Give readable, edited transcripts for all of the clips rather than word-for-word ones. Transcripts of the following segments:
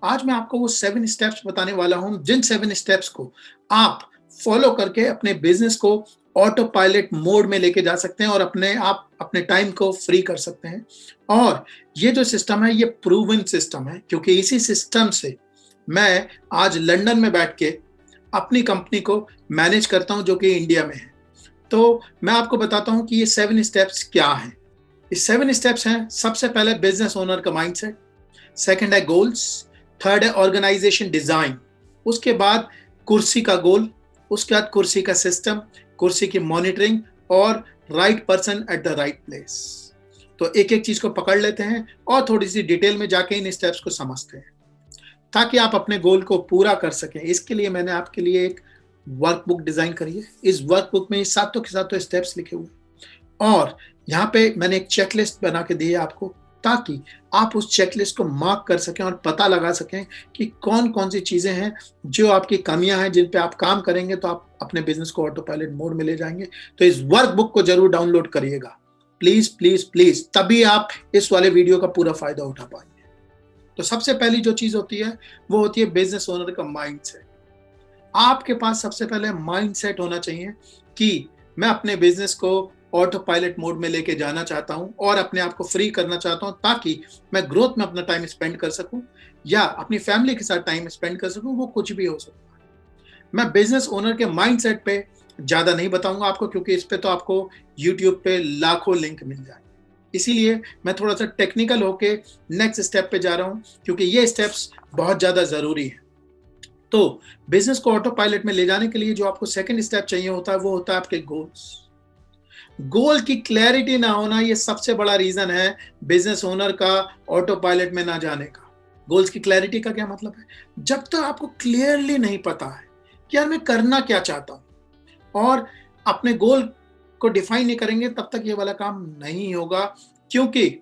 आज मैं आपको वो 7 स्टेप्स बताने वाला हूँ, जिन 7 स्टेप्स को आप फॉलो करके अपने बिज़नेस को ऑटो पायलट मोड में लेके जा सकते हैं और अपने टाइम को फ्री कर सकते हैं। और ये जो सिस्टम है, ये प्रूवन सिस्टम है, क्योंकि इसी सिस्टम से मैं आज लंदन में बैठ के अपनी कंपनी को मैनेज करता हूँ, जो कि इंडिया में है। तो मैं आपको बताता हूँ कि ये 7 स्टेप्स क्या हैं। ये 7 स्टेप्स हैं। सबसे पहले बिज़नेस ओनर का माइंडसेट, सेकंड है गोल्स, थर्ड है ऑर्गेनाइजेशन डिजाइन, उसके बाद कुर्सी का गोल, उसके बाद कुर्सी का सिस्टम, कुर्सी की मॉनिटरिंग और right person at the right place. तो एक एक चीज को पकड़ लेते हैं और थोड़ी सी डिटेल में जाके इन स्टेप्स को समझते हैं, ताकि आप अपने गोल को पूरा कर सकें। इसके लिए मैंने आपके लिए एक वर्कबुक डिजाइन करी है। इस वर्कबुक में सातों के सातों स्टेप्स लिखे हुए हैं और यहाँ पे मैंने एक चेकलिस्ट बना के दी है आपको, ताकि आप उस चेकलिस्ट को मार्क कर सकें और पता लगा सकें कि कौन कौन सी चीजें हैं जो आपकी कमियां हैं, जिन पे आप काम करेंगे तो आप अपने बिजनेस को ऑटो पायलट मोड में ले जाएंगे। तो इस वर्कबुक को जरूर डाउनलोड करिएगा, प्लीज प्लीज प्लीज, तभी आप इस वाले वीडियो का पूरा फायदा उठा पाएंगे। तो सबसे पहली जो चीज होती है वो होती है बिजनेस ओनर का माइंडसेट। आपके पास सबसे पहले माइंडसेट होना चाहिए कि मैं अपने बिजनेस को ऑटो पायलट मोड में लेके जाना चाहता हूं और अपने आप को फ्री करना चाहता हूं, ताकि मैं ग्रोथ में अपना टाइम स्पेंड कर सकूं या अपनी फैमिली के साथ टाइम स्पेंड कर सकूं। वो कुछ भी हो सकता है। मैं बिजनेस ओनर के माइंडसेट पे ज्यादा नहीं बताऊंगा आपको, क्योंकि इस पे तो आपको यूट्यूब पे लाखों लिंक मिल जाएंगे। इसीलिए मैं थोड़ा सा टेक्निकल होके नेक्स्ट स्टेप पे जा रहा हूं, क्योंकि ये स्टेप्स बहुत ज्यादा जरूरी है। तो बिजनेस को ऑटो पायलट में ले जाने के लिए जो आपको सेकंड स्टेप चाहिए होता है, वो होता है आपके गोल्स। गोल की क्लैरिटी ना होना, ये सबसे बड़ा रीजन है बिजनेस ओनर का ऑटो पायलट में ना जाने का। गोल्स की क्लैरिटी का क्या मतलब है? जब तक आपको क्लियरली नहीं पता है कि यार मैं करना क्या चाहता हूं और अपने गोल को डिफाइन नहीं करेंगे, तब तक ये वाला काम नहीं होगा। क्योंकि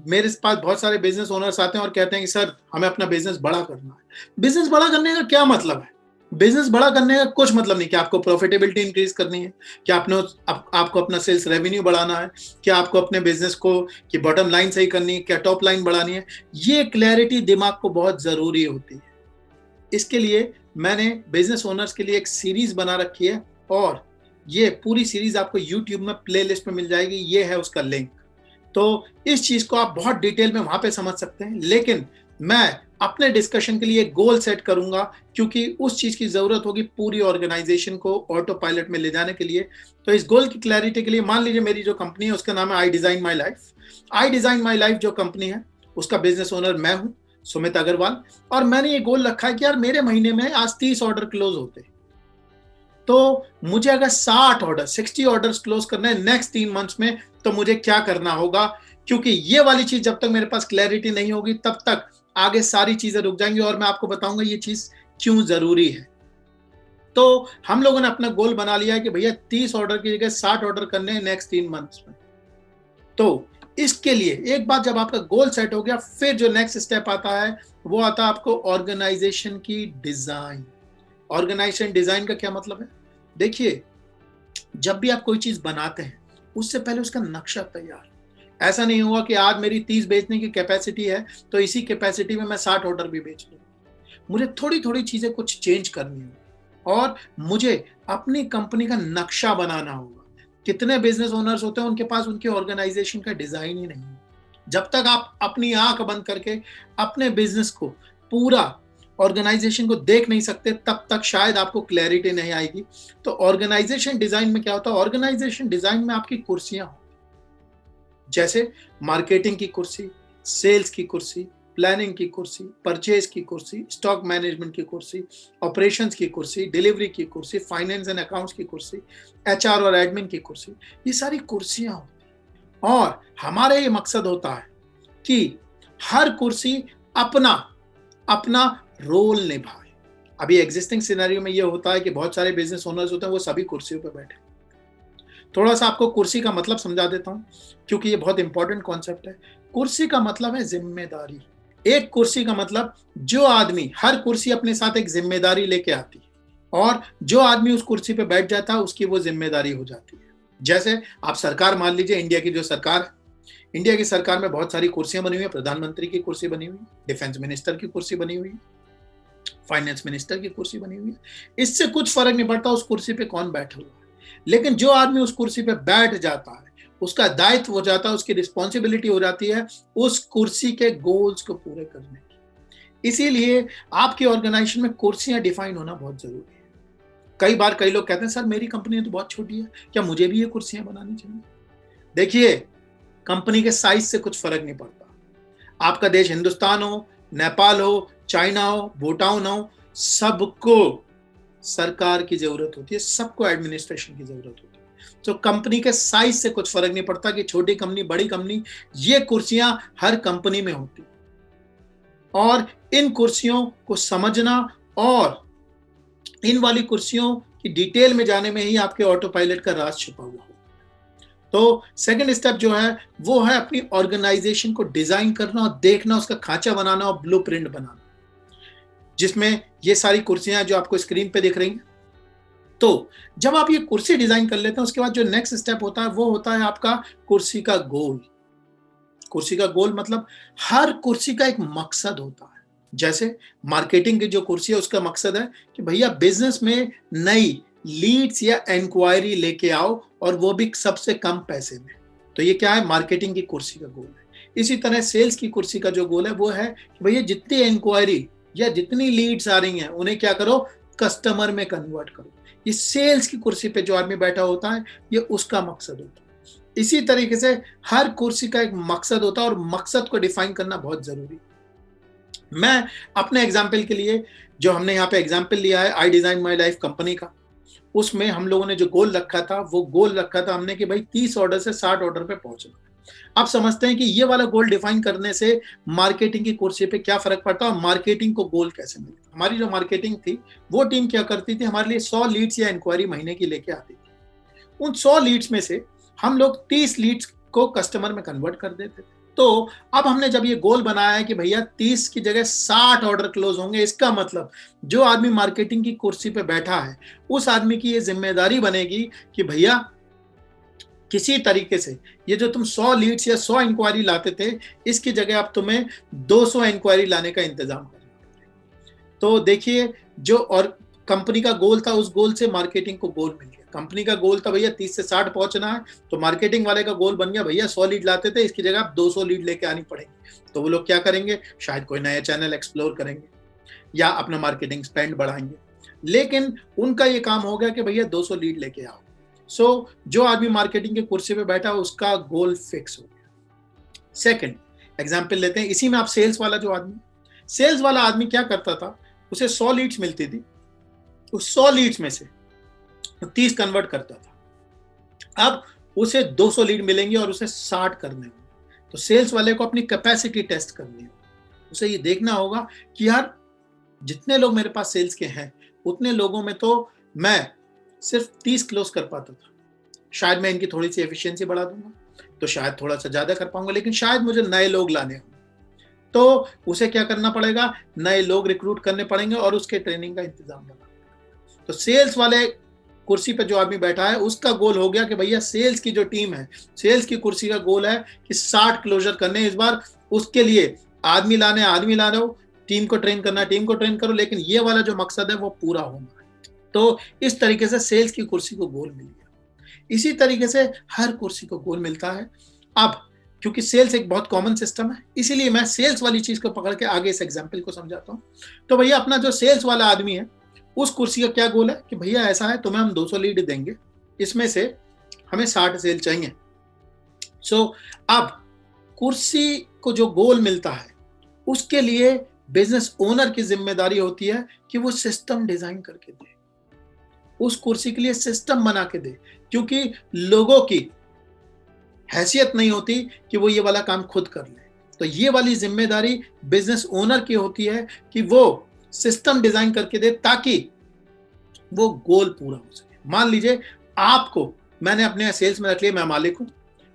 मेरे पास बहुत सारे बिजनेस ओनर्स आते हैं और कहते हैं कि सर, हमें अपना बिजनेस बड़ा करना है। बिजनेस बड़ा करने का क्या मतलब है? बिजनेस बड़ा करने का कुछ मतलब नहीं। क्या आपको प्रॉफिटेबिलिटी इंक्रीज करनी है? क्या आपको अपना सेल्स रेवेन्यू बढ़ाना है? क्या आपको अपने बिजनेस को की बॉटम लाइन सही करनी है? क्या टॉप लाइन बढ़ानी है? ये क्लैरिटी दिमाग को बहुत जरूरी होती है। इसके लिए मैंने बिजनेस ओनर्स के लिए एक सीरीज बना रखी है और ये पूरी सीरीज आपको यूट्यूब में प्लेलिस्ट में मिल जाएगी। ये है उसका लिंक। तो इस चीज को आप बहुत डिटेल में वहां पे समझ सकते हैं, लेकिन मैं अपने डिस्कशन के लिए एक गोल सेट करूंगा, क्योंकि उस चीज की जरूरत होगी पूरी ऑर्गेनाइजेशन को ऑटो पायलट में ले जाने के लिए। तो इस गोल की क्लैरिटी के लिए मान लीजिए मेरी जो कंपनी है उसका नाम है I design my life. I design my life जो कंपनी है, उसका बिजनेस ओनर मैं हूं, सुमित अग्रवाल। और मैंने ये गोल रखा है कि यार मेरे महीने में आज 30 ऑर्डर क्लोज होते हैं, तो मुझे अगर 60 ऑर्डर्स क्लोज करना है नेक्स्ट 3 मंथ्स में, तो मुझे क्या करना होगा? क्योंकि ये वाली चीज जब तक मेरे पास क्लैरिटी नहीं होगी, तब तक आगे सारी चीजें रुक जाएंगी और मैं आपको बताऊंगा ये चीज क्यों जरूरी है। तो हम लोगों ने अपना गोल बना लिया है कि भैया 30 ऑर्डर की जगह 60 ऑर्डर करने हैं नेक्स्ट 3 मंथ्स में। तो इसके लिए एक बार जब आपका गोल सेट हो गया, फिर जो नेक्स्ट स्टेप आता है वो आता है आपको ऑर्गेनाइजेशन की डिजाइन। ऑर्गेनाइजेशन डिजाइन का क्या मतलब है? देखिए, जब भी आप कोई चीज बनाते हैं, उससे पहले उसका नक्शा तैयार। ऐसा नहीं हुआ कि आज मेरी 30 बेचने की कैपेसिटी है तो इसी कैपेसिटी में मैं 60 ऑर्डर भी बेच लूँ। मुझे थोड़ी थोड़ी चीजें कुछ चेंज करनी है और मुझे अपनी कंपनी का नक्शा बनाना होगा। कितने बिजनेस ओनर्स होते हैं, उनके पास उनके ऑर्गेनाइजेशन का डिजाइन ही नहीं है। जब तक आप अपनी आंख बंद करके अपने बिजनेस को पूरा ऑर्गेनाइजेशन को देख नहीं सकते, तब तक शायद आपको क्लैरिटी नहीं आएगी। तो ऑर्गेनाइजेशन डिजाइन में क्या होता है? ऑर्गेनाइजेशन डिजाइन में आपकी कुर्सियां हो, जैसे मार्केटिंग की कुर्सी, सेल्स की कुर्सी, प्लानिंग की कुर्सी, परचेज की कुर्सी, स्टॉक मैनेजमेंट की कुर्सी, ऑपरेशंस की कुर्सी, डिलीवरी की कुर्सी, फाइनेंस एंड अकाउंट्स की कुर्सी, एचआर और एडमिन की कुर्सी। ये सारी कुर्सियां होती हैं और हमारा ये मकसद होता है कि हर कुर्सी अपना अपना रोल निभाए। अभी एग्जिस्टिंग सिनेरियो में ये होता है कि बहुत सारे बिजनेस ओनर्स होते हैं, वो सभी कुर्सियों पर बैठे। थोड़ा सा आपको कुर्सी का मतलब समझा देता हूं, क्योंकि ये बहुत इंपॉर्टेंट कॉन्सेप्ट है। कुर्सी का मतलब है जिम्मेदारी। एक कुर्सी का मतलब, जो आदमी, हर कुर्सी अपने साथ एक जिम्मेदारी लेके आती है और जो आदमी उस कुर्सी पे बैठ जाता है उसकी वो जिम्मेदारी हो जाती है। जैसे आप सरकार मान लीजिए, इंडिया की जो सरकार है, इंडिया की सरकार में बहुत सारी कुर्सियां बनी हुई है, प्रधानमंत्री की कुर्सी बनी हुई है, डिफेंस मिनिस्टर की कुर्सी बनी हुई है, फाइनेंस मिनिस्टर की कुर्सी बनी हुई है। इससे कुछ फर्क नहीं पड़ता उस कुर्सी पे कौन बैठा हुआ है, लेकिन जो आदमी उस कुर्सी पे बैठ जाता है, उसका दायित्व हो जाता है, उसकी रिस्पॉन्सिबिलिटी हो जाती है उस कुर्सी के गोल्स को पूरे करने की। इसीलिए आपकी ऑर्गेनाइजेशन में कुर्सियां डिफाइन होना बहुत जरूरी है। कई बार कई लोग कहते हैं सर मेरी कंपनी तो बहुत छोटी है, क्या मुझे भी ये कुर्सियां बनानी चाहिए? देखिए, कंपनी के साइज से कुछ फर्क नहीं पड़ता। आपका देश हिंदुस्तान हो, नेपाल हो, चाइना हो, भूटान हो, सबको सरकार की जरूरत होती है, सबको एडमिनिस्ट्रेशन की जरूरत होती है। तो कंपनी के साइज से कुछ फर्क नहीं पड़ता कि छोटी कंपनी, बड़ी कंपनी, ये कुर्सियां हर कंपनी में होती। और इन कुर्सियों को समझना और इन वाली कुर्सियों की डिटेल में जाने में ही आपके ऑटो पायलट का राज छुपा हुआ हो। तो सेकंड स्टेप जो है वो है अपनी ऑर्गेनाइजेशन को डिजाइन करना और देखना, उसका खांचा बनाना और ब्लूप्रिंट बनाना, जिसमें ये सारी कुर्सियां जो आपको स्क्रीन पे दिख रही हैं। तो जब आप ये कुर्सी डिजाइन कर लेते हैं, उसके बाद जो नेक्स्ट स्टेप होता है वो होता है आपका कुर्सी का गोल। कुर्सी का गोल मतलब हर कुर्सी का एक मकसद होता है। जैसे मार्केटिंग की जो कुर्सी है उसका मकसद है कि भैया बिजनेस में नई लीड्स या इंक्वायरी लेके आओ, और वो भी सबसे कम पैसे में। तो ये क्या है? मार्केटिंग की कुर्सी का गोल है। इसी तरह सेल्स की कुर्सी का जो गोल है वो है कि भैया जितनी इंक्वायरी या जितनी लीड्स आ रही हैं उन्हें क्या करो? कस्टमर में कन्वर्ट करो। ये सेल्स की कुर्सी पे जो आदमी बैठा होता है ये उसका मकसद होता है। इसी तरीके से हर कुर्सी का एक मकसद होता है और मकसद को डिफाइन करना बहुत जरूरी है। मैं अपने एग्जाम्पल के लिए, जो हमने यहाँ पे एग्जाम्पल लिया है I design my life company का, उसमें हम लोगों ने जो गोल रखा था वो गोल रखा था हमने कि भाई 30 ऑर्डर से 60 ऑर्डर पे पहुंचना। आप समझते हैं कि ये वाला गोल डिफाइन करने से मार्केटिंग की कुर्सी पे क्या फर्क पड़ता है और मार्केटिंग को गोल कैसे मिलता। हमारी जो मार्केटिंग थी वो टीम क्या करती थी, हमारे लिए 100 लीड्स या इंक्वायरी महीने की लेके आती थी। उन 100 लीड्स में से हम लोग 30 लीड्स को कस्टमर में कन्वर्ट कर देते थे। तो अब हमने जब ये गोल बनाया है कि भैया 30 की जगह 60 ऑर्डर क्लोज होंगे, इसका मतलब जो आदमी मार्केटिंग की कुर्सी पे बैठा है उस आदमी की ये जिम्मेदारी बनेगी कि भैया किसी तरीके से ये जो तुम 100 लीड्स या 100 इंक्वायरी लाते थे, इसकी जगह अब तुम्हें 200 इंक्वायरी लाने का इंतजाम करना पड़ेगा। तो देखिए, जो और कंपनी का गोल था उस गोल से मार्केटिंग को गोल मिल गया। कंपनी का गोल था भैया 30 से 60 पहुंचना है, तो मार्केटिंग वाले का गोल बन गया भैया 100 लीड लाते थे, इसकी जगह आप 200 लीड लेके आनी पड़ेगी। तो वो लोग क्या करेंगे? शायद कोई नया चैनल एक्सप्लोर करेंगे या अपना मार्केटिंग स्पेंड बढ़ाएंगे, लेकिन उनका ये काम हो गया कि भैया 200 लीड लेके आओ। जो आदमी मार्केटिंग की कुर्सी पे बैठा उसका गोल फिक्स हो गया। सेकंड एग्जांपल लेते हैं, इसी में आप सेल्स वाला आदमी क्या करता था? उसे 100 लीड्स मिलती थी, उस 100 लीड्स में से 30 कन्वर्ट करता था। अब उसे 200 लीड मिलेंगे और उसे 60 करने होंगे। तो सेल्स वाले को अपनी कैपेसिटी टेस्ट करनी होगी। उसे ये देखना होगा कि यार जितने लोग मेरे पास सेल्स के हैं उतने लोगों में तो मैं सिर्फ 30 क्लोज कर पाता था। शायद मैं इनकी थोड़ी सी एफिशिएंसी बढ़ा दूंगा तो शायद थोड़ा सा ज्यादा कर पाऊंगा, लेकिन शायद मुझे नए लोग लाने होंगे। तो उसे क्या करना पड़ेगा? नए लोग रिक्रूट करने पड़ेंगे और उसके ट्रेनिंग का इंतजाम करना पड़ेगा। तो सेल्स वाले कुर्सी पे जो आदमी बैठा है उसका गोल हो गया कि भैया सेल्स की जो टीम है, सेल्स की कुर्सी का गोल है कि 60 क्लोजर करने इस बार। उसके लिए आदमी लाने हो, टीम को ट्रेन करो, लेकिन ये वाला जो मकसद है वो पूरा होना है। तो इस तरीके से सेल्स की कुर्सी को गोल मिल गया। इसी तरीके से हर कुर्सी को गोल मिलता है। अब क्योंकि सेल्स एक बहुत कॉमन सिस्टम है, इसीलिए मैं सेल्स वाली चीज को पकड़ के आगे इस एग्जाम्पल को समझाता हूँ। तो भैया अपना जो सेल्स वाला आदमी है उस कुर्सी का क्या गोल है कि भैया ऐसा है, तुम्हें हम 200 लीड देंगे, इसमें से हमें 60 सेल चाहिए। अब कुर्सी को जो गोल मिलता है उसके लिए बिजनेस ओनर की जिम्मेदारी होती है कि वो सिस्टम डिजाइन करके दे, उस कुर्सी के लिए सिस्टम बना के दे, क्योंकि लोगों की हैसियत नहीं होती कि वो ये वाला काम खुद कर ले। तो ये वाली जिम्मेदारी बिजनेस ओनर की होती है कि वो सिस्टम डिजाइन करके दे ताकि वो गोल पूरा हो सके। मान लीजिए आपको मैंने अपने सेल्स में रख लिया, मैं मालिक हूं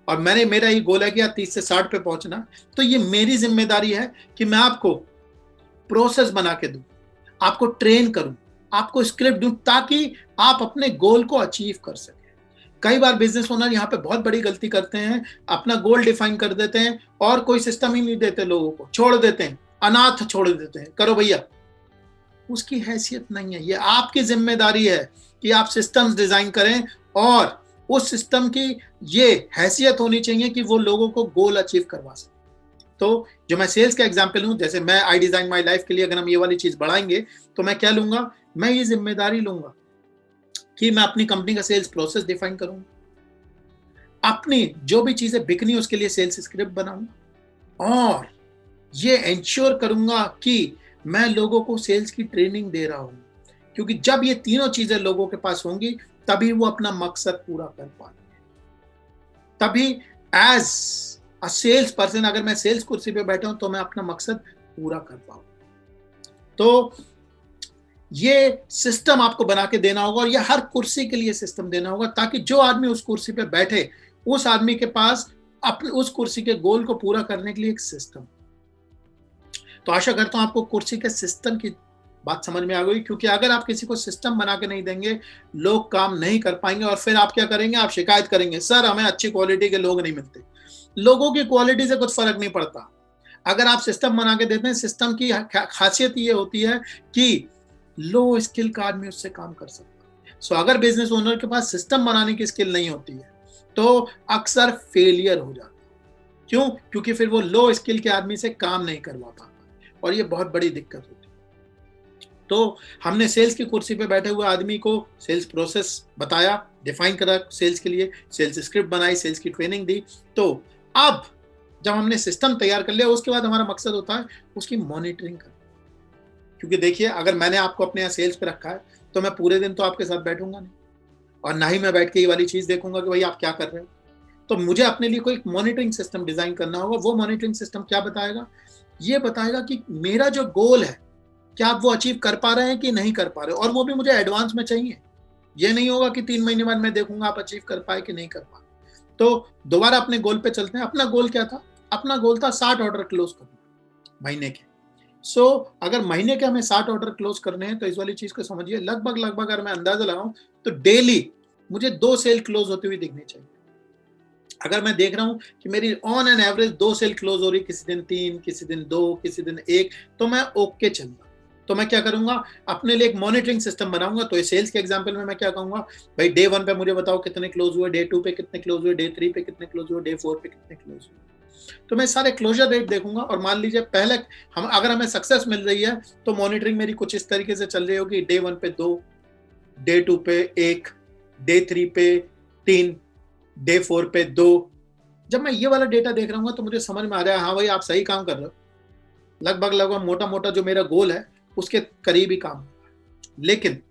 और मेरा ये गोल है कि 30 से 60 पे पहुंचना, तो ये मेरी जिम्मेदारी है कि मैं आपको प्रोसेस बना के दूं, आपको ट्रेन करूं, आपको स्क्रिप्ट दूं ताकि आप अपने गोल को अचीव कर सके। कई बार बिजनेस ओनर यहाँ पे बहुत बड़ी गलती करते हैं, अपना गोल डिफाइन कर देते हैं और कोई सिस्टम ही नहीं देते, लोगों को छोड़ देते हैं, अनाथ छोड़ देते हैं, करो भैया। उसकी हैसियत नहीं है। ये आपकी जिम्मेदारी है कि आप सिस्टम्स डिजाइन करें और उस सिस्टम की ये हैसियत होनी चाहिए कि वो लोगों को गोल अचीव करवा सके। तो जो मैं सेल्स का एग्जांपल हूं, जैसे मैं आई डिजाइन माई लाइफ के लिए अगर हम ये वाली चीज बढ़ाएंगे तो मैं क्या लूंगा, मैं ये जिम्मेदारी लूंगा कि मैं अपनी कंपनी का सेल्स प्रोसेस डिफाइन करूंगा, अपनी जो भी चीजें बिकनी उसके लिए सेल्स स्क्रिप्ट बनाऊंगा और ये इंश्योर करूंगा कि मैं लोगों को सेल्स की ट्रेनिंग दे रहा हूं, क्योंकि जब ये तीनों चीजें लोगों के पास होंगी तभी वो अपना मकसद पूरा कर पाएंगे। तभी एज अ सेल्स पर्सन, अगर मैं सेल्स कुर्सी पे बैठा हूं तो मैं अपना मकसद पूरा कर पाऊं। तो ये सिस्टम आपको बना के देना होगा और ये हर कुर्सी के लिए सिस्टम देना होगा, ताकि जो आदमी उस कुर्सी पे बैठे उस आदमी के पास अपने उस कुर्सी के गोल को पूरा करने के लिए एक सिस्टम। तो आशा करता हूं आपको कुर्सी के सिस्टम की बात समझ में आ गई, क्योंकि अगर आप किसी को सिस्टम बना के नहीं देंगे, लोग काम नहीं कर पाएंगे और फिर आप क्या करेंगे, आप शिकायत करेंगे, सर हमें अच्छी क्वालिटी के लोग नहीं मिलते। लोगों की क्वालिटी से कुछ फर्क नहीं पड़ता। अगर आप सिस्टम बना के देते हैं, सिस्टम की खासियत ये होती है कि लो स्किल का आदमी उससे काम कर सकता है। सो अगर बिजनेस ओनर के पास सिस्टम बनाने की स्किल नहीं होती है तो अक्सर फेलियर हो जाता है। क्यों? क्योंकि फिर वो लो स्किल के आदमी से काम नहीं करवा पाता और ये बहुत बड़ी दिक्कत होती है। तो हमने सेल्स की कुर्सी पे बैठे हुए आदमी को सेल्स प्रोसेस बताया, डिफाइन करा सेल्स के लिए, सेल्स स्क्रिप्ट बनाई, सेल्स की ट्रेनिंग दी। तो अब जब हमने सिस्टम तैयार कर लिया, उसके बाद हमारा मकसद होता है उसकी मॉनिटरिंग करना। क्योंकि देखिए, अगर मैंने आपको अपने यहाँ सेल्स पे रखा है तो मैं पूरे दिन तो आपके साथ बैठूंगा नहीं, और ना ही मैं बैठ के ये वाली चीज देखूंगा कि भाई आप क्या कर रहे हो। तो मुझे अपने लिए कोई मॉनिटरिंग सिस्टम डिजाइन करना होगा। वो मॉनिटरिंग सिस्टम क्या बताएगा? ये बताएगा कि मेरा जो गोल है, क्या आप वो अचीव कर पा रहे हैं कि नहीं कर पा रहे हो, और वो भी मुझे एडवांस में चाहिए। ये नहीं होगा कि 3 महीने बाद मैं देखूंगा आप अचीव कर पाए कि नहीं कर पाए। तो दोबारा अपने गोल पे चलते हैं। अपना गोल क्या था? अपना गोल था 60 ऑर्डर क्लोज करना महीने के। अगर महीने के हमें 60 ऑर्डर क्लोज करने हैं तो इस वाली चीज को समझिए, लगभग लगभग अगर मैं अंदाजा लगाऊं तो डेली मुझे 2 सेल क्लोज होती हुई दिखनी चाहिए। अगर मैं देख रहा हूं कि मेरी on an average 2 sale close हो रही, किसी दिन 3, किसी दिन 2, किसी दिन 1, तो मैं ओके चल रहा। तो मैं क्या करूंगा, अपने लिए एक मॉनिटरिंग सिस्टम बनाऊंगा। तो इस सेल्स के एग्जांपल में मैं क्या कहूंगा, भाई डे 1 पे मुझे बताओ कितने क्लोज हुए, डे 2 पे कितने क्लोज हुए, डे 3 पे कितने क्लोज हुए, डे 4 पे कितने क्लोज हुए। तो मैं सारे क्लोजर रेट देखूंगा और मान लीजिए पहले अगर हमें सक्सेस मिल रही है तो मॉनिटरिंग मेरी कुछ इस तरीके से चल रही होगी, डे 1 पे 2, डे 2 पे 1, डे 3 पे 3, डे 4 पे 2। जब मैं ये वाला डेटा देख रहा हूँ तो मुझे समझ में आ रहा है, हाँ भाई आप सही काम कर रहे हो, लगभग लगभग मोटा मोटा जो मेरा गोल है उसके करीब ही काम। लेकिन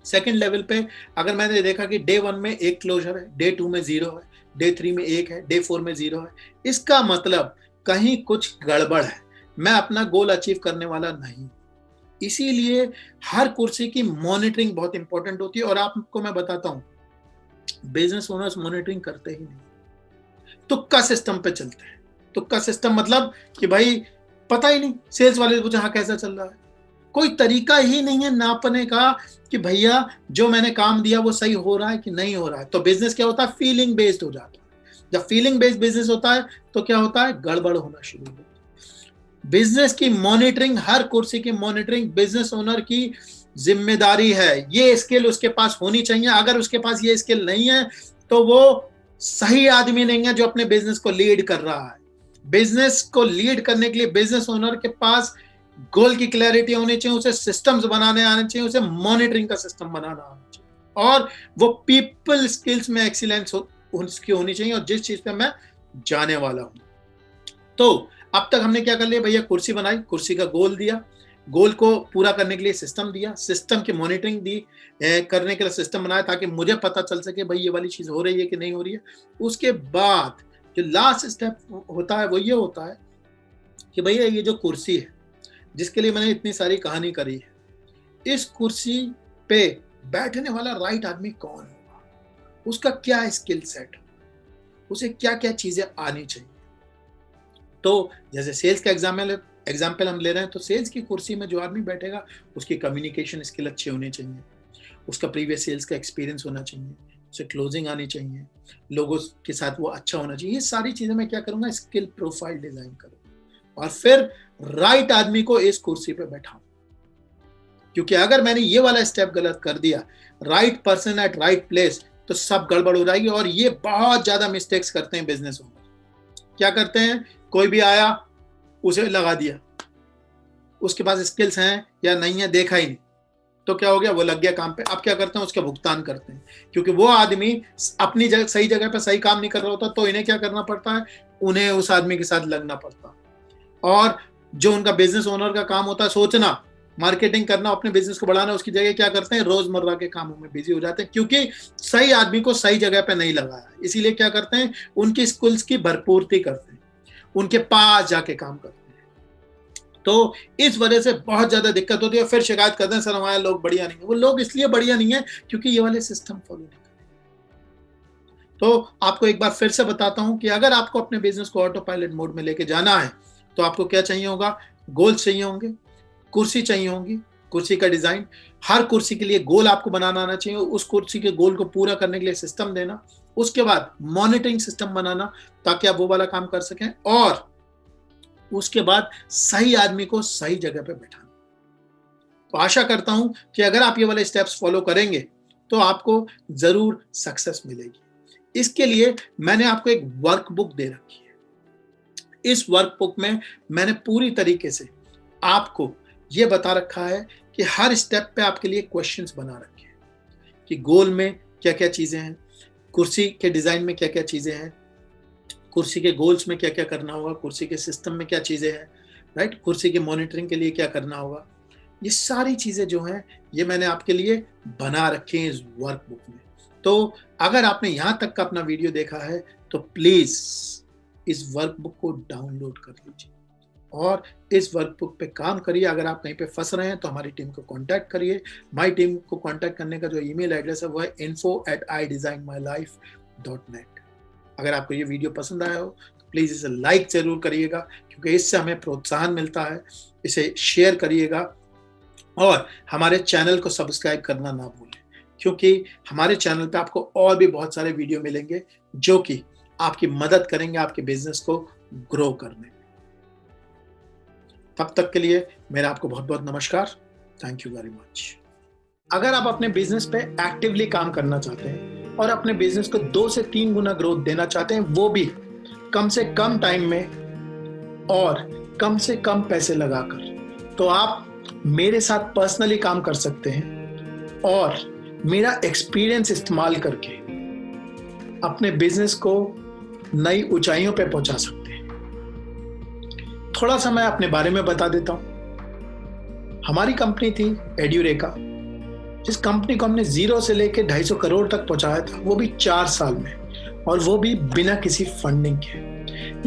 सेकंड लेवल पे अगर मैंने देखा कि डे 1 में 1 क्लोजर है, डे 2 में 0 है, डे 3 में 1 है, डे 4 में 0 है, इसका मतलब कहीं कुछ गड़बड़ है, मैं अपना गोल अचीव करने वाला नहीं। इसीलिए हर कुर्सी की मॉनिटरिंग बहुत इंपॉर्टेंट होती है। और आपको मैं बताता हूं, बिजनेस ओनर्स मॉनिटरिंग करते ही नहीं, तुक्का सिस्टम पे चलते हैं। तुक्का सिस्टम मतलब कि भाई पता ही नहीं सेल्स वाले को जहां कैसा चल रहा है, कोई तरीका ही नहीं है नापने का कि भैया जो मैंने काम दिया वो सही हो रहा है कि नहीं हो रहा है। तो बिजनेस क्या होता है, फीलिंग बेस्ड हो जाता है। जब फीलिंग बेस्ड बिजनेस होता है तो क्या होता है, गड़बड़ होना शुरू होता है। बिजनेस की मॉनिटरिंग, हर कुर्सी की मॉनिटरिंग बिजनेस ओनर की जिम्मेदारी है। ये स्किल उसके पास होनी चाहिए। अगर उसके पास ये स्किल नहीं है तो वो सही आदमी नहीं है जो अपने बिजनेस को लीड कर रहा है। बिजनेस को लीड करने के लिए बिजनेस ओनर के पास गोल की क्लैरिटी होनी चाहिए, उसे सिस्टम्स बनाने आने चाहिए, उसे मॉनिटरिंग का सिस्टम बनाना आना चाहिए, और वो पीपल स्किल्स में एक्सीलेंस उसकी होनी चाहिए, और जिस चीज पे मैं जाने वाला हूं। तो अब तक हमने क्या कर लिया भैया, कुर्सी बनाई, कुर्सी का गोल दिया, गोल को पूरा करने के लिए सिस्टम दिया, सिस्टम की मॉनिटरिंग दी, करने के लिए सिस्टम बनाया ताकि मुझे पता चल सके भाई ये वाली चीज हो रही है कि नहीं हो रही है। उसके बाद जो लास्ट स्टेप होता है वो ये होता है कि भैया ये जो कुर्सी है जिसके लिए मैंने इतनी सारी कहानी करी है, इस कुर्सी पे बैठने वाला राइट आदमी कौन होगा, उसका क्या स्किल सेट होगा, उसे क्या क्या चीजें आनी चाहिए। तो जैसे सेल्स का एग्जाम्पल हम ले रहे हैं, तो सेल्स की कुर्सी में जो आदमी बैठेगा उसकी कम्युनिकेशन स्किल अच्छी होनी चाहिए, उसका प्रीवियस सेल्स का एक्सपीरियंस होना चाहिए, उसे क्लोजिंग आनी चाहिए, लोगों के साथ वो अच्छा होना चाहिए। ये सारी चीजें मैं क्या करूंगा, स्किल प्रोफाइल डिजाइन करूंगा और फिर राइट आदमी को इस कुर्सी पे बैठाऊं। क्योंकि अगर मैंने ये वाला स्टेप गलत कर दिया, right person at right place, तो सब गड़बड़ हो जाएगी। और ये बहुत ज्यादा मिस्टेक्स करते हैं बिजनेस ओनर। क्या करते हैं, कोई भी आया उसे लगा दिया, उसके पास स्किल्स हैं या नहीं है देखा ही नहीं, तो क्या हो गया, वो लग गया काम पे। अब क्या करते हैं, उसका भुगतान करते हैं, क्योंकि वो आदमी अपनी जगह सही जगह पे सही काम नहीं कर रहा होता, तो इन्हें क्या करना पड़ता है, उन्हें उस आदमी के साथ लगना पड़ता है। और जो उनका बिजनेस ओनर का काम होता है सोचना, मार्केटिंग करना, अपने बिजनेस को बढ़ाना, उसकी जगह क्या करते हैं, रोजमर्रा के कामों में बिजी हो जाते हैं, क्योंकि सही आदमी को सही जगह पे नहीं लगाया। इसीलिए क्या करते हैं, उनकी स्किल्स की भरपूर्ति करते हैं, उनके पास जाके काम करते हैं। तो इस वजह से बहुत ज्यादा दिक्कत होती है। फिर शिकायत करते हैं, सर हमारे लोग बढ़िया नहीं है। वो लोग इसलिए बढ़िया नहीं है क्योंकि ये वाले सिस्टम फॉलो नहीं करते। तो आपको एक बार फिर से बताता हूं कि अगर आपको अपने बिजनेस को ऑटो पायलट मोड में लेके जाना है, तो आपको क्या चाहिए होगा, गोल्स चाहिए होंगे, कुर्सी चाहिए होंगी, कुर्सी का डिजाइन, हर कुर्सी के लिए गोल आपको बनाना आना चाहिए, उस कुर्सी के गोल को पूरा करने के लिए सिस्टम देना, उसके बाद मॉनिटरिंग सिस्टम बनाना ताकि आप वो वाला काम कर सकें, और उसके बाद सही आदमी को सही जगह पे बैठाना। तो आशा करता हूं कि अगर आप ये वाले स्टेप्स फॉलो करेंगे तो आपको जरूर सक्सेस मिलेगी। इसके लिए मैंने आपको एक वर्कबुक दे रखी है। इस वर्कबुक में मैंने पूरी तरीके से आपको ये बता रखा है कि हर स्टेप पे आपके लिए क्वेश्चंस बना रखे हैं कि गोल में क्या क्या चीजें हैं, कुर्सी के डिजाइन में क्या क्या चीजें हैं, कुर्सी के गोल्स में क्या क्या करना होगा, कुर्सी के सिस्टम में क्या चीजें हैं, राइट, कुर्सी के मॉनिटरिंग के लिए क्या करना होगा। ये सारी चीजें जो हैं ये मैंने आपके लिए बना रखे हैं इस वर्कबुक में। तो अगर आपने यहाँ तक का अपना वीडियो देखा है तो प्लीज इस वर्कबुक को डाउनलोड कर लीजिए और इस वर्कबुक पे काम करिए। अगर आप कहीं पे फंस रहे हैं तो हमारी टीम को कांटेक्ट करिए। हमारी टीम को कांटेक्ट करने का जो ईमेल एड्रेस है वो है info@idesignmylife.net। अगर आपको ये वीडियो पसंद आया हो तो प्लीज इसे लाइक जरूर करिएगा, क्योंकि इससे हमें प्रोत्साहन मिलता है। इसे शेयर करिएगा और हमारे चैनल को सब्सक्राइब करना ना भूलें, क्योंकि हमारे चैनल पे आपको और भी बहुत सारे वीडियो मिलेंगे जो कि आपकी मदद करेंगे आपके बिजनेस को ग्रो करने में। तब तक के लिए मेरा आपको बहुत बहुत नमस्कार। Thank you very much. अगर आप अपने बिजनेस पे एक्टिवली काम करना चाहते हैं और अपने बिजनेस को 2 से 3 गुना ग्रोथ देना चाहते हैं, वो भी कम से कम टाइम में और कम से कम पैसे लगाकर, तो आप मेरे साथ पर्सनली काम कर सकते हैं और मेरा एक्सपीरियंस इस्तेमाल करके अपने बिजनेस को नई ऊंचाइयों पे पहुंचा सकते हैं। थोड़ा सा मैं अपने बारे में बता देता हूं। हमारी कंपनी थी एड्यूरेका, जिस कंपनी को हमने 0 से लेके 250 करोड़ तक पहुंचाया था, वो भी 4 साल में, और वो भी बिना किसी फंडिंग के।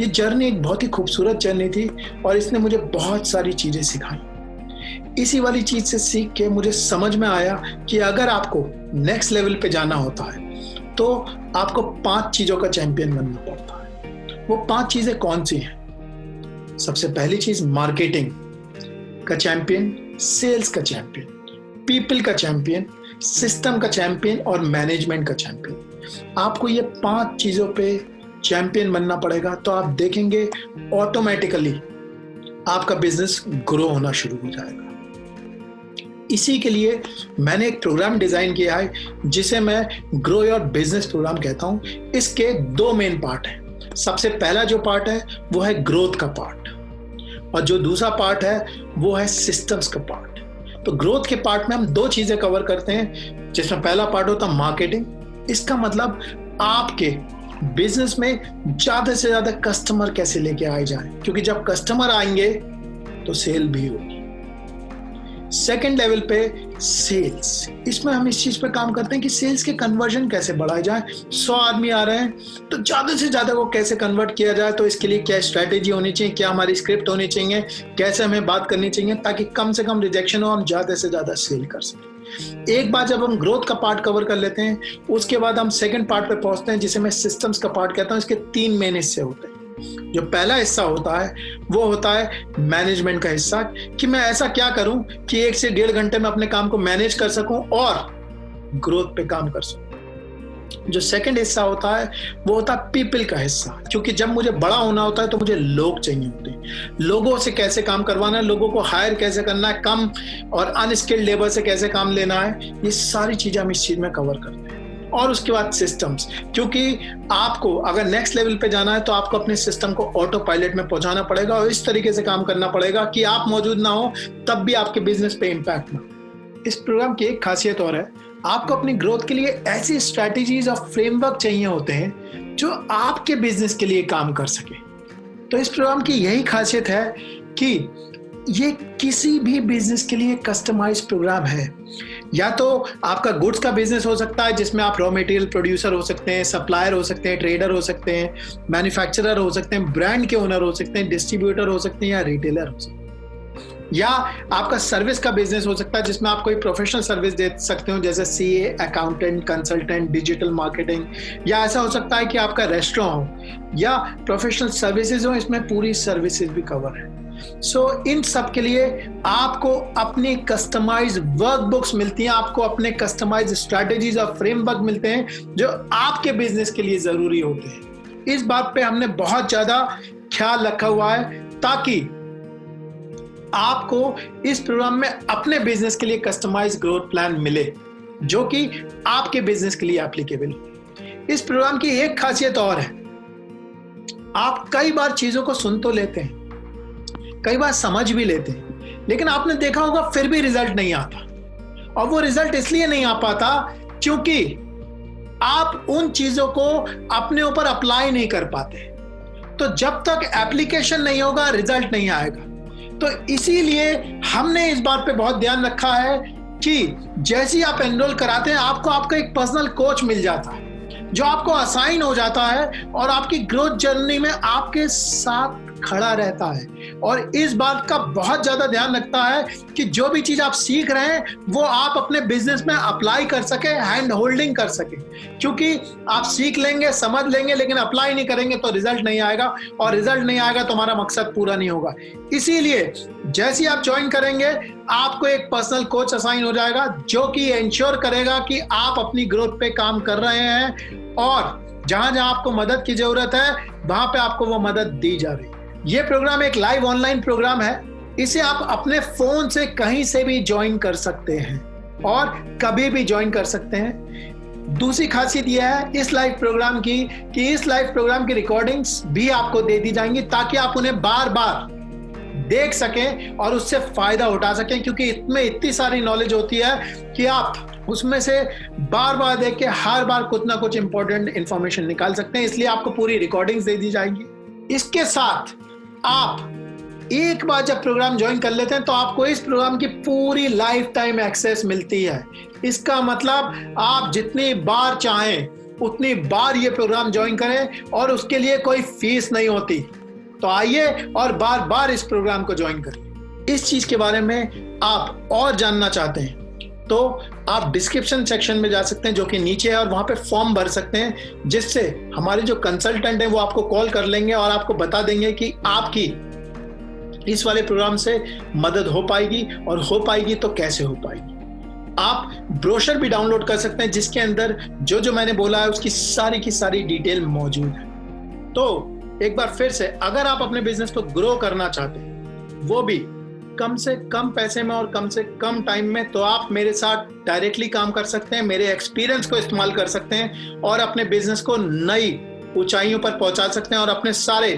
ये जर्नी एक बहुत ही खूबसूरत जर्नी थी और इसने मुझे बहुत सारी चीजें सिखाई। इसी वाली चीज से सीख के मुझे समझ में आया कि अगर आपको नेक्स्ट लेवल पे जाना होता है तो आपको 5 चीजों का चैंपियन बनना पड़ता है। वो 5 चीजें कौन सी हैं? सबसे पहली चीज मार्केटिंग का चैंपियन, सेल्स का चैंपियन, पीपल का चैंपियन, सिस्टम का चैंपियन और मैनेजमेंट का चैंपियन। आपको ये 5 चीजों पे चैंपियन बनना पड़ेगा, तो आप देखेंगे ऑटोमेटिकली आपका बिजनेस ग्रो होना शुरू हो जाएगा। इसी के लिए मैंने एक प्रोग्राम डिजाइन किया है जिसे मैं ग्रो योर बिजनेस प्रोग्राम कहता हूं। इसके 2 मेन पार्ट हैं। सबसे पहला जो पार्ट है वो है ग्रोथ का पार्ट, और जो दूसरा पार्ट है वो है सिस्टम्स का पार्ट। तो ग्रोथ के पार्ट में हम 2 चीजें कवर करते हैं, जिसमें पहला पार्ट होता है मार्केटिंग। इसका मतलब आपके बिजनेस में ज्यादा से ज्यादा कस्टमर कैसे लेके आए जाएं, क्योंकि जब कस्टमर आएंगे तो सेल भी होगी। सेकेंड लेवल पे सेल्स, इसमें हम इस चीज पे काम करते हैं कि सेल्स के कन्वर्जन कैसे बढ़ाए जाए। 100 आदमी आ रहे हैं तो ज्यादा से ज्यादा को कैसे कन्वर्ट किया जाए, तो इसके लिए क्या स्ट्रैटेजी होनी चाहिए, क्या हमारी स्क्रिप्ट होनी चाहिए, कैसे हमें बात करनी चाहिए ताकि कम से कम रिजेक्शन हो, हम ज्यादा से ज्यादा सेल कर सकें। एक बार जब हम ग्रोथ का पार्ट कवर कर लेते हैं, उसके बाद हम सेकंड पार्ट पे पहुंचते हैं जिसे मैं सिस्टम्स का पार्ट कहता हूं। इसके 3 मेन हिस्से होते हैं। जो पहला हिस्सा होता है वो होता है मैनेजमेंट का हिस्सा, कि मैं ऐसा क्या करूं कि 1 से 1.5 घंटे में अपने काम को मैनेज कर सकूं और ग्रोथ पे काम कर सकूं। जो सेकंड हिस्सा होता है वो होता है पीपल का हिस्सा, क्योंकि जब मुझे बड़ा होना होता है तो मुझे लोग चाहिए होते हैं। लोगों से कैसे काम करवाना है, लोगों को हायर कैसे करना है, कम और अनस्किल्ड लेबर से कैसे काम लेना है, ये सारी चीजें हम इस चीज में कवर करते हैं। और उसके बाद सिस्टम्स, क्योंकि आपको अगर नेक्स्ट लेवल पे जाना है तो आपको अपने सिस्टम को ऑटो पायलट में पहुंचाना पड़ेगा और इस तरीके से काम करना पड़ेगा कि आप मौजूद ना हो तब भी आपके बिजनेस पे इम्पैक्ट ना हो। इस प्रोग्राम की एक खासियत और है, आपको अपनी ग्रोथ के लिए ऐसी स्ट्रैटेजीज और फ्रेमवर्क चाहिए होते हैं जो आपके बिजनेस के लिए काम कर सके। तो इस प्रोग्राम की यही खासियत है कि ये किसी भी बिजनेस के लिए कस्टमाइज प्रोग्राम है। या तो आपका गुड्स का बिजनेस हो सकता है जिसमें आप रॉ मटेरियल प्रोड्यूसर हो सकते हैं, सप्लायर हो सकते हैं, ट्रेडर हो सकते हैं, मैन्युफैक्चरर हो सकते हैं, ब्रांड के ओनर हो सकते हैं, डिस्ट्रीब्यूटर हो सकते हैं या रिटेलर हो सकते हैं। या आपका सर्विस का बिजनेस हो सकता है जिसमें आप कोई प्रोफेशनल सर्विस दे सकते हो, जैसे CA, accountant, consultant, digital marketing. या ऐसा हो सकता है कि आपका रेस्टोरेंट हो या प्रोफेशनल सर्विसेज हो, इसमें पूरी सर्विसेज भी कवर है। इन सब के लिए आपको अपनी कस्टमाइज वर्कबुक्स मिलती हैं, आपको अपने कस्टमाइज स्ट्रैटेजीज और फ्रेमवर्क मिलते हैं जो आपके बिजनेस के लिए जरूरी होते हैं। इस बात पे हमने बहुत ज्यादा ख्याल रखा हुआ है ताकि आपको इस प्रोग्राम में अपने बिजनेस के लिए कस्टमाइज ग्रोथ प्लान मिले जो कि आपके बिजनेस के लिए एप्लीकेबल हो। इस प्रोग्राम की एक खासियत और है, आप कई बार चीजों को सुन तो लेते हैं, कई बार समझ भी लेते हैं, लेकिन आपने देखा होगा फिर भी रिजल्ट नहीं आता। और वो रिजल्ट इसलिए नहीं आ पाता क्योंकि आप उन चीजों को अपने ऊपर अप्लाई नहीं कर पाते। तो जब तक एप्लीकेशन नहीं होगा रिजल्ट नहीं आएगा। तो इसीलिए हमने इस बात पे बहुत ध्यान रखा है कि जैसे ही आप एनरोल कराते हैं आपको आपका एक पर्सनल कोच मिल जाता है जो आपको असाइन हो जाता है और आपकी ग्रोथ जर्नी में आपके साथ खड़ा रहता है और इस बात का बहुत ज्यादा ध्यान रखता है कि जो भी चीज आप सीख रहे हैं वो आप अपने बिजनेस में अप्लाई कर सके, हैंड होल्डिंग कर सके। क्योंकि आप सीख लेंगे, समझ लेंगे, लेकिन अप्लाई नहीं करेंगे तो रिजल्ट नहीं आएगा, और रिजल्ट नहीं आएगा तो हमारा मकसद पूरा नहीं होगा। इसीलिए जैसे ही आप ज्वाइन करेंगे आपको एक पर्सनल कोच असाइन हो जाएगा जो कि इंश्योर करेगा कि आप अपनी ग्रोथ पे काम कर रहे हैं और जहां जहां आपको मदद की जरूरत है वहां पे आपको वो मदद दी जा रही है। ये प्रोग्राम एक लाइव ऑनलाइन प्रोग्राम है, इसे आप अपने फोन से कहीं से भी ज्वाइन कर सकते हैं और कभी भी ज्वाइन कर सकते हैं। दूसरी खासियत यह है इस लाइव प्रोग्राम की कि इस लाइव प्रोग्राम की रिकॉर्डिंग्स भी आपको दे दी जाएंगी ताकि आप उन्हें बार बार देख सकें और उससे फायदा उठा सकें, क्योंकि इसमें इतनी सारी नॉलेज होती है कि आप उसमें से बार बार देख के हर बार कुछ ना कुछ इंपॉर्टेंट इंफॉर्मेशन निकाल सकते हैं। इसलिए आपको पूरी रिकॉर्डिंग्स दे दी जाएंगी। इसके साथ आप एक बार जब प्रोग्राम ज्वाइन कर लेते हैं तो आपको इस प्रोग्राम की पूरी लाइफ टाइम एक्सेस मिलती है। इसका मतलब आप जितनी बार चाहें उतनी बार ये प्रोग्राम ज्वाइन करें और उसके लिए कोई फीस नहीं होती। तो आइए और बार बार इस प्रोग्राम को ज्वाइन करिए। इस चीज के बारे में आप और जानना चाहते हैं तो आप डिस्क्रिप्शन सेक्शन में जा सकते हैं जो कि नीचे है और वहां पे फॉर्म भर सकते हैं, जिससे हमारे जो कंसल्टेंट हैं वो आपको कॉल कर लेंगे और आपको बता देंगे कि आपकी इस वाले प्रोग्राम से मदद हो पाएगी और हो पाएगी तो कैसे हो पाएगी। आप ब्रोशर भी डाउनलोड कर सकते हैं जिसके अंदर जो जो मैंने बोला है उसकी सारी की सारी डिटेल मौजूद है। तो एक बार फिर से, अगर आप अपने बिजनेस को ग्रो करना चाहते हैं वो भी कम से कम पैसे में और कम से कम टाइम में, तो आप मेरे साथ डायरेक्टली काम कर सकते हैं, मेरे एक्सपीरियंस को इस्तेमाल कर सकते हैं और अपने बिजनेस को नई ऊंचाइयों पर पहुंचा सकते हैं और अपने सारे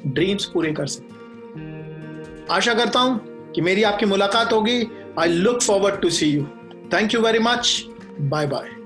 ड्रीम्स पूरे कर सकते हैं। आशा करता हूं कि मेरी आपकी मुलाकात होगी। I look forward to see you. Thank you very much. Bye bye.